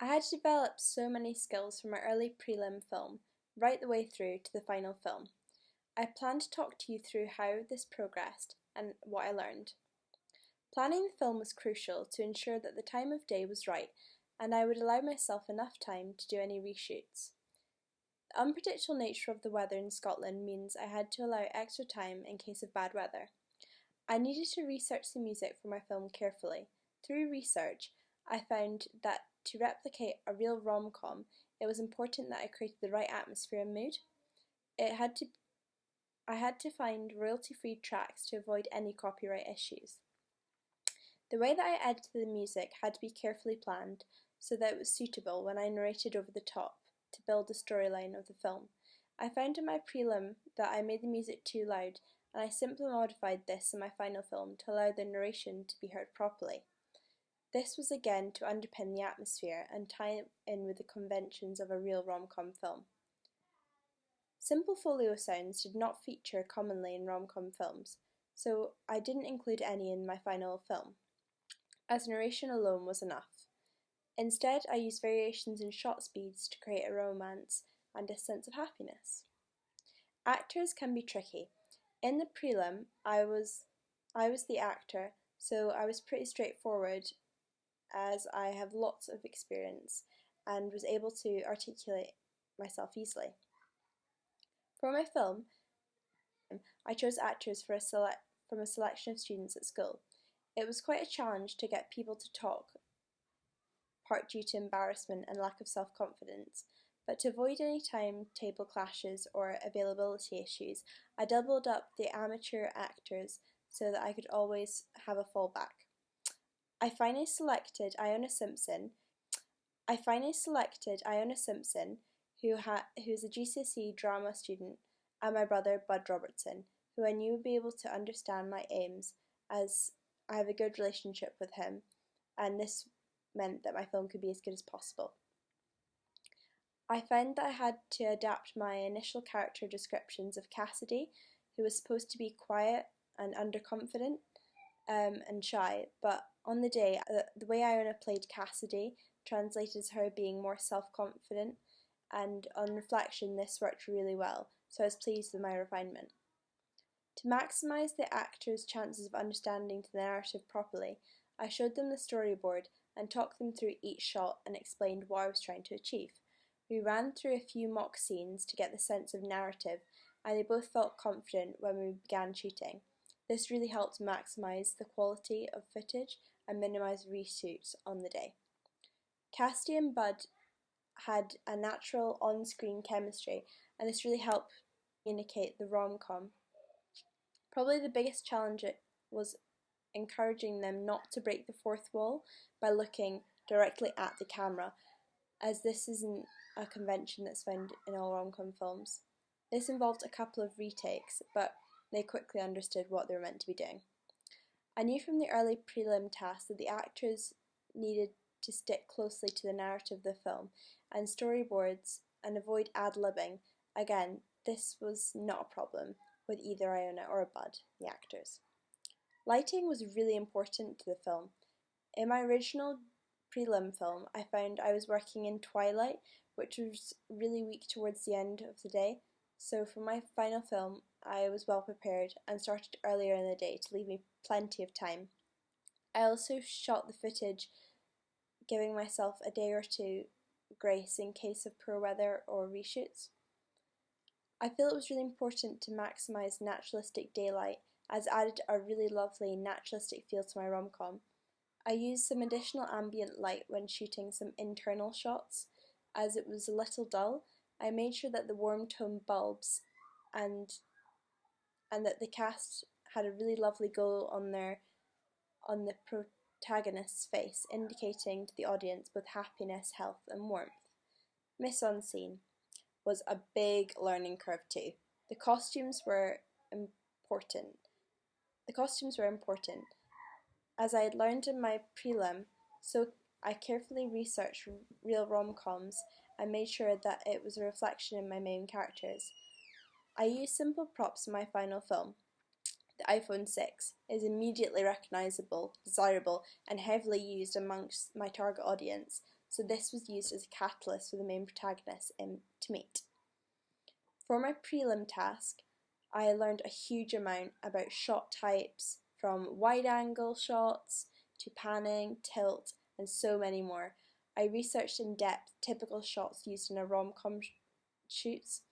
I had to develop so many skills from my early prelim film right the way through to the final film. I plan to talk to you through how this progressed and what I learned. Planning the film was crucial to ensure that the time of day was right and I would allow myself enough time to do any reshoots. The unpredictable nature of the weather in Scotland means I had to allow extra time in case of bad weather. I needed to research the music for my film carefully. Through research, I found that to replicate a real rom-com, it was important that I created the right atmosphere and mood. I had to find royalty-free tracks to avoid any copyright issues. The way that I edited the music had to be carefully planned so that it was suitable when I narrated over the top to build the storyline of the film. I found in my prelim that I made the music too loud, and I simply modified this in my final film to allow the narration to be heard properly. This was again to underpin the atmosphere and tie it in with the conventions of a real rom-com film. Simple folio sounds did not feature commonly in rom-com films, so I didn't include any in my final film, as narration alone was enough. Instead, I used variations in shot speeds to create a romance and a sense of happiness. Actors can be tricky. In the prelim, I was the actor, so I was pretty straightforward as I have lots of experience and was able to articulate myself easily. For my film, I chose actors from a selection of students at school. It was quite a challenge to get people to talk, part due to embarrassment and lack of self-confidence, but to avoid any timetable clashes or availability issues, I doubled up the amateur actors so that I could always have a fallback. I finally selected Iona Simpson, who is a GCSE drama student, and my brother Bud Robertson, who I knew would be able to understand my aims as I have a good relationship with him, and this meant that my film could be as good as possible. I found that I had to adapt my initial character descriptions of Cassidy, who was supposed to be quiet and underconfident and shy, but on the day, the way Iona played Cassidy translated as her being more self-confident, and on reflection this worked really well, so I was pleased with my refinement. To maximise the actors' chances of understanding the narrative properly, I showed them the storyboard and talked them through each shot and explained what I was trying to achieve. We ran through a few mock scenes to get the sense of narrative, and they both felt confident when we began shooting. This really helped maximise the quality of footage and minimise reshoots on the day. Cassidy and Bud had a natural on-screen chemistry, and this really helped communicate the rom-com. Probably the biggest challenge was encouraging them not to break the fourth wall by looking directly at the camera, as this isn't a convention that's found in all rom-com films. This involved a couple of retakes, but they quickly understood what they were meant to be doing. I knew from the early prelim tasks that the actors needed to stick closely to the narrative of the film and storyboards and avoid ad-libbing. Again, this was not a problem with either Iona or Bud, the actors. Lighting was really important to the film. In my original prelim film, I found I was working in twilight, which was really weak towards the end of the day, so for my final film, I was well prepared and started earlier in the day to leave me plenty of time. I also shot the footage, giving myself a day or two grace in case of poor weather or reshoots. I feel it was really important to maximise naturalistic daylight, as it added a really lovely naturalistic feel to my rom-com. I used some additional ambient light when shooting some internal shots, as it was a little dull. I made sure that the warm tone bulbs and that the cast had a really lovely glow on the protagonist's face, indicating to the audience both happiness, health and warmth. Mise-en-scene was a big learning curve too. The costumes were important. As I had learned in my prelim, so I carefully researched real rom-coms and made sure that it was a reflection in my main characters. I used simple props in my final film. The iPhone 6 is immediately recognisable, desirable and heavily used amongst my target audience, so this was used as a catalyst for the main protagonist to meet. For my prelim task, I learned a huge amount about shot types, from wide-angle shots to panning, tilt, and so many more. I researched in depth typical shots used in a rom-com shoots,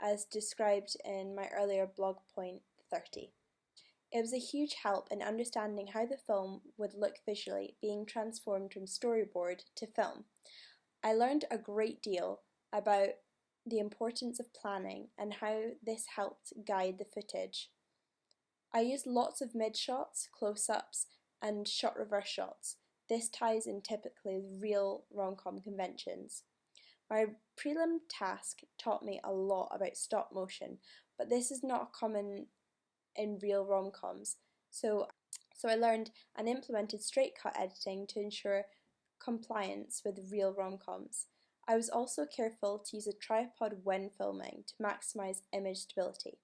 as described in my earlier blog point 30. It was a huge help in understanding how the film would look visually, being transformed from storyboard to film. I learned a great deal about the importance of planning and how this helped guide the footage. I used lots of mid-shots, close-ups, and shot reverse shots. This ties in typically with real rom-com conventions. My prelim task taught me a lot about stop motion, but this is not common in real rom-coms, so I learned and implemented straight cut editing to ensure compliance with real rom-coms. I was also careful to use a tripod when filming to maximise image stability.